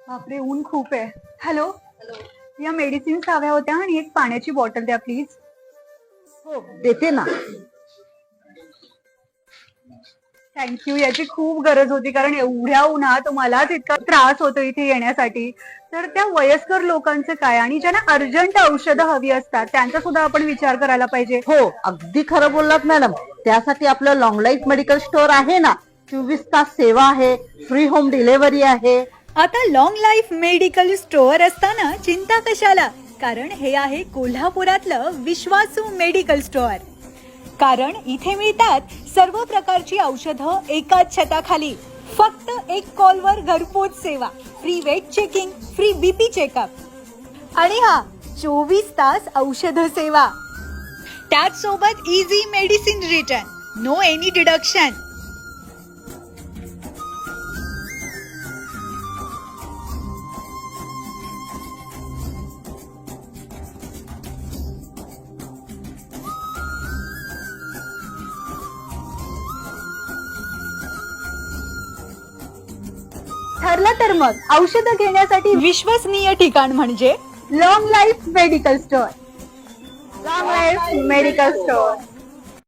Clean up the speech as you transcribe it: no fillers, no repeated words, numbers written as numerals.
बापरे, ऊन खूप आहे. हॅलो, या मेडिसिन्स हव्या होत्या आणि एक पाण्याची बॉटल द्या प्लीज. हो देते ना. थँक्यू. याची खूप गरज होती, कारण एवढ्या उन्हात मलाच इतका त्रास होतो इथे येण्यासाठी. तर त्या वयस्कर लोकांचं काय, आणि ज्यांना अर्जंट औषधं हवी असतात त्यांचा सुद्धा आपण विचार करायला पाहिजे. हो अगदी खरं बोललात मॅडम. त्यासाठी आपलं लॉंग लाईफ मेडिकल स्टोअर आहे ना. 24 तास सेवा आहे, फ्री होम डिलिव्हरी आहे. आता लॉंग लाईफ मेडिकल स्टोअर असताना चिंता कशाला, कारण हे आहे कोल्हापुरातलं विश्वासू मेडिकल स्टोअर. कारण इथे मिळतात सर्व प्रकारची औषधं एकाच छताखाली. फक्त एक कॉलवर घरपोच सेवा, free weight checking, free BP checkup आणि 24 तास औषध सेवा. त्याच सोबत easy medicine return, no any deduction. ठरलं तर मग औषधं घेण्यासाठी विश्वसनीय ठिकाण म्हणजे long life medical store. Long life medical store.